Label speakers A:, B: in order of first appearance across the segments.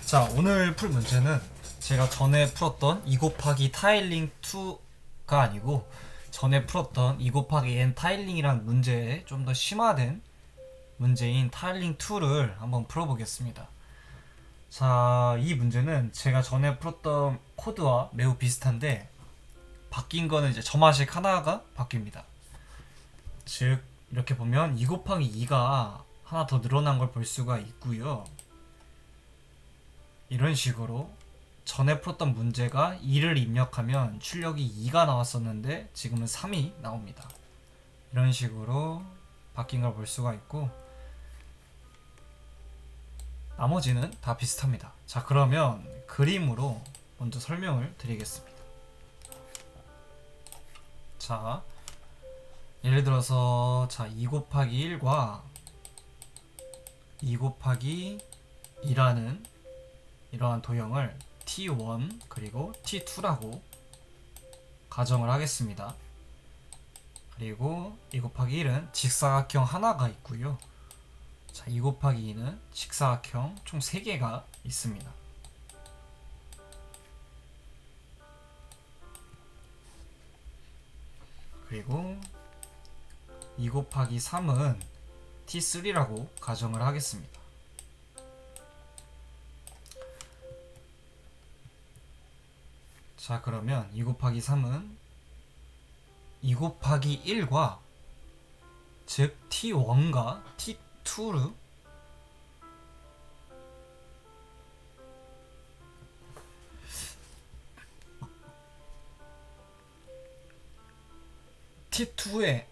A: 자, 오늘 풀 문제는 제가 전에 풀었던 2 곱하기 타일링 2가 아니고 전에 풀었던 2 곱하기 n 타일링이라는 문제에 좀 더 심화된 문제인 타일링 2를 한번 풀어보겠습니다. 자, 이 문제는 제가 전에 풀었던 코드와 매우 비슷한데 바뀐 거는 이제 점화식 하나가 바뀝니다. 즉 이렇게 보면 2 곱하기 2가 하나 더 늘어난 걸 볼 수가 있고요. 이런 식으로 전에 풀었던 문제가 2를 입력하면 출력이 2가 나왔었는데 지금은 3이 나옵니다. 이런 식으로 바뀐 걸 볼 수가 있고 나머지는 다 비슷합니다. 자, 그러면 그림으로 먼저 설명을 드리겠습니다. 자, 예를 들어서 2 곱하기 1과 2 곱하기 2라는 이러한 도형을 T1 그리고 T2라고 가정을 하겠습니다. 그리고 2 곱하기 1은 직사각형 하나가 있고요. 자, 2 곱하기 2는 직사각형 총 3개가 있습니다. 그리고 2 곱하기 3은 T3라고 가정을 하겠습니다. 자, 그러면 2 곱하기 3은 2 곱하기 1과 즉 T1과 T2를 T2의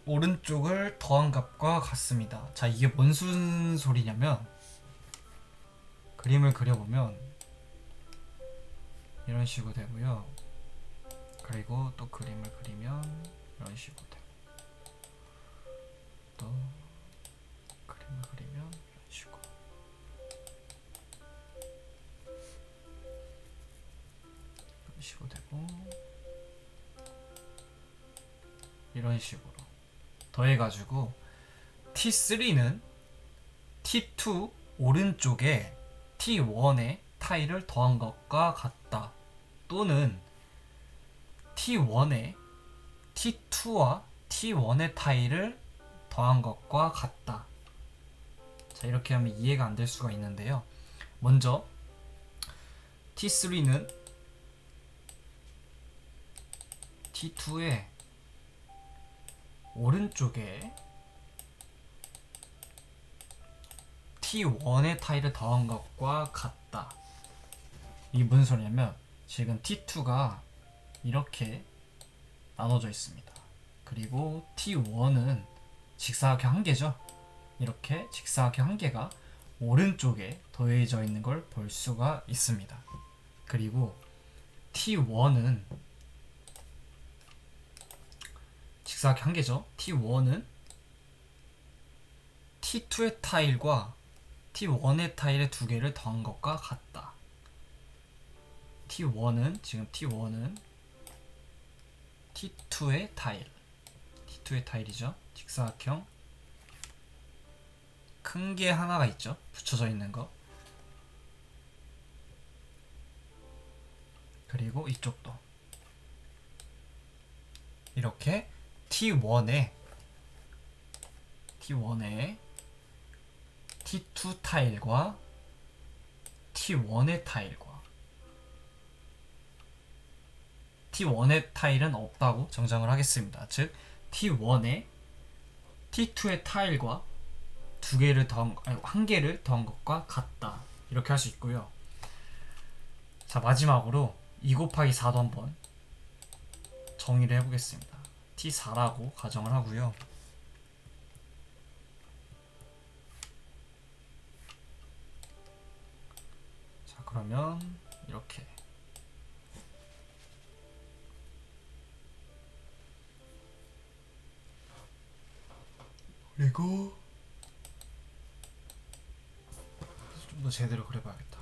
A: 오른쪽을 더한 값과 같습니다. 자, 이게 무슨 소리냐면 그림을 그려보면 이런 식으로 되고요. 그리고 또 그림을 그리면 이런 식으로 되고 또 그림을 그리면 이런 식으로 되고 이런 식으로 더해가지고 T3는 T2 오른쪽에 T1의 타일을 더한 것과 같다. 또는 T1에 T2와 T1의 타일을 더한 것과 같다. 자, 이렇게 하면 이해가 안 될 수가 있는데요. 먼저 T3는 T2의 오른쪽에 T1의 타일을 더한 것과 같다. 이게 무슨 소리냐면 지금 T2가 이렇게 나눠져 있습니다. 그리고 T1은 직사각형 한 개죠. 이렇게 직사각형 한 개가 오른쪽에 더해져 있는 걸 볼 수가 있습니다. 그리고 T1은 직사각형 한 개죠. T1은 T2의 타일과 T1의 타일의 두 개를 더한 것과 같다. T1은 지금 T1은 T2의 타일이죠. 직사각형 큰 게 하나가 있죠. 붙여져 있는 거. 그리고 이쪽도 이렇게 T1에 T2 타일과 T1의 타일은 없다고 정정을 하겠습니다. 즉 T1에 T2의 타일과 한 개를 더한 것과 같다. 이렇게 할 수 있고요. 자, 마지막으로 2 곱하기 4도 한번 정의를 해보겠습니다. T4라고 가정을 하고요. 자, 그러면 이렇게 그리고 좀 더 제대로 그려봐야겠다.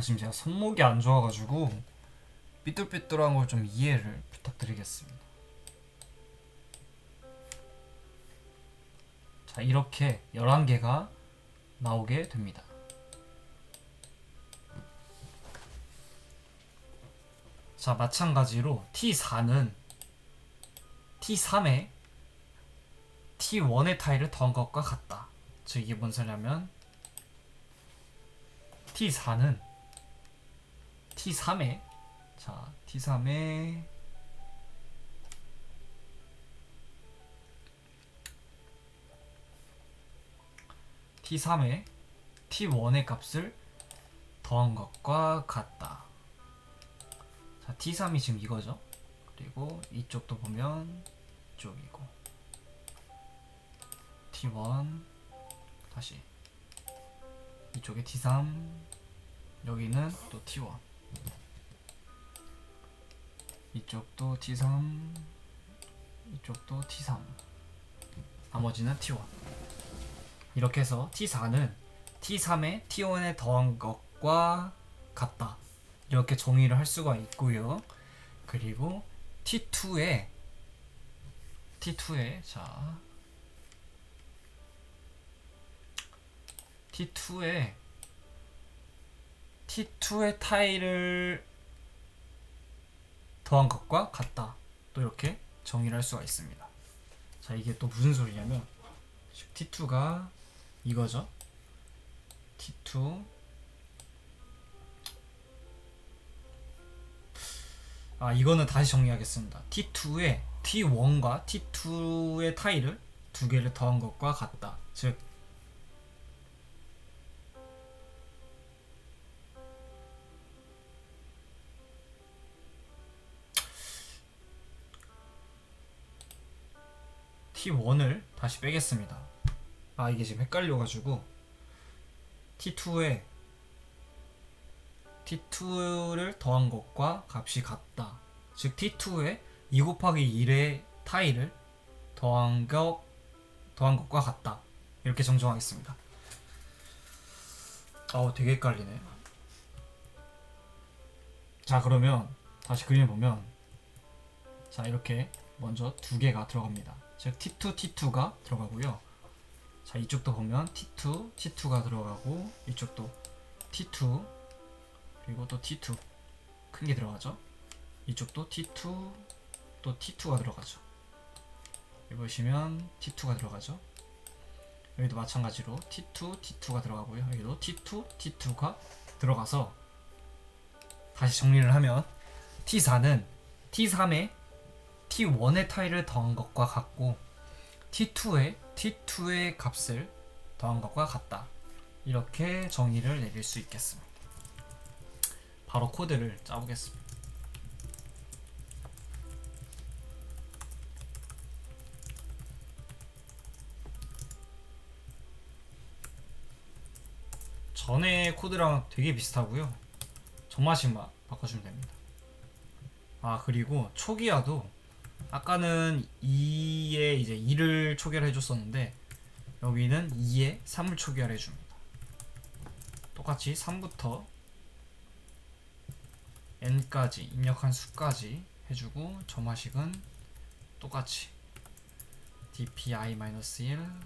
A: 지금 제가 손목이 안 좋아가지고 삐뚤삐뚤한 걸 좀 이해를 부탁드리겠습니다. 자, 이렇게 11개가 나오게 됩니다. 자, 마찬가지로 T4는 T3에 T1의 타일을 더한 것과 같다. 즉 이게 뭔 소리냐면 T4는 T3에 T3에 T1의 값을 더한 것과 같다. 자, T3이 지금 이거죠. 그리고 이쪽도 보면 이쪽이고 T1 다시 이쪽에 T3 여기는 또 T1 이쪽도 T3 이쪽도 T3 나머지는 T1 이렇게 해서 T4는 T3에 T1에 더한 것과 같다. 이렇게 정의를 할 수가 있고요. 그리고 T2에 자 T2의 타일을 더한 것과 같다. 또 이렇게 정의를 할 수가 있습니다. 자, 이게 또 무슨 소리냐면 T2가 이거죠. T2 이거는 다시 정리하겠습니다. T2에 T1과 T2의 타일을 두 개를 더한 것과 같다. 즉 T1을 다시 빼겠습니다. 이게 지금 헷갈려가지고 T2를 더한 것과 값이 같다. 즉 T2에 2 곱하기 1의 타일을 더한 것과 같다. 이렇게 정정하겠습니다. 되게 헷갈리네. 자, 그러면 다시 그림을 보면 자, 이렇게 먼저 두 개가 들어갑니다. 즉 T2, T2가 들어가고요. 자, 이쪽도 보면 T2, T2가 들어가고 이쪽도 T2 그리고 또 T2 큰 게 들어가죠. 이쪽도 T2 또 T2가 들어가죠. 여기 보시면 T2가 들어가죠. 여기도 마찬가지로 T2, T2가 들어가고요. 여기도 T2, T2가 들어가서 다시 정리를 하면 T4는 T3에 T1의 타일을 더한 것과 같고 T2에 T2의 값을 더한 것과 같다. 이렇게 정의를 내릴 수 있겠습니다. 바로 코드를 짜보겠습니다. 전에 코드랑 되게 비슷하고요. 점마식만 바꿔주면 됩니다. 그리고 초기화도 아까는 2에 이제 2를 초기화를 해줬었는데 여기는 2에 3을 초기화를 해줍니다. 똑같이 3부터 n까지 입력한 수까지 해주고 점화식은 똑같이 dpi-1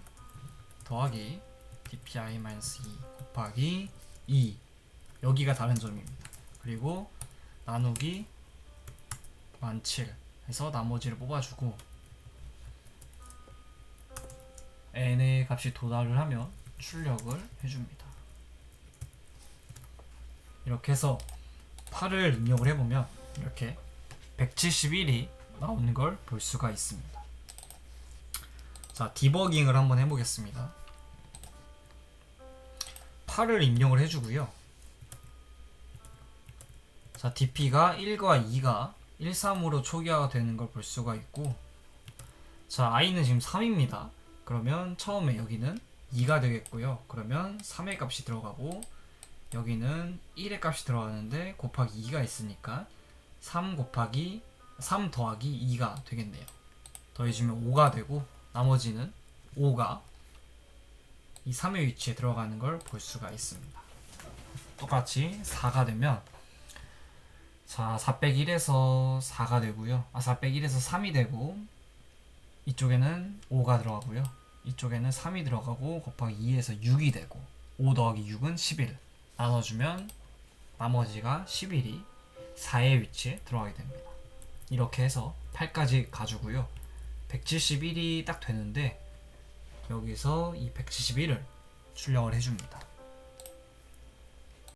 A: 더하기 dpi-2 곱하기 2 여기가 다른 점입니다. 그리고 나누기 17 해서 나머지를 뽑아주고 n의 값이 도달을 하면 출력을 해줍니다. 이렇게 해서 8을 입력을 해보면 이렇게 171이 나오는 걸 볼 수가 있습니다. 자, 디버깅을 한번 해보겠습니다. 8을 입력을 해주고요. 자, dp가 1과 2가 1, 3으로 초기화가 되는 걸 볼 수가 있고 자, i는 지금 3입니다. 그러면 처음에 여기는 2가 되겠고요. 그러면 3의 값이 들어가고 여기는 1의 값이 들어가는데 곱하기 2가 있으니까 3 더하기 2가 되겠네요. 더해주면 5가 되고 나머지는 5가 이 3의 위치에 들어가는 걸 볼 수가 있습니다. 똑같이 4가 되면 자 4 빼기 1에서 4가 되고요. 4 빼기 1에서 3이 되고 이쪽에는 5가 들어가고요. 이쪽에는 3이 들어가고 곱하기 2에서 6이 되고 5 더하기 6은 11 나눠주면 나머지가 11이 4의 위치에 들어가게 됩니다. 이렇게 해서 8까지 가주고요. 171이 딱 되는데 여기서 이 171을 출력을 해줍니다.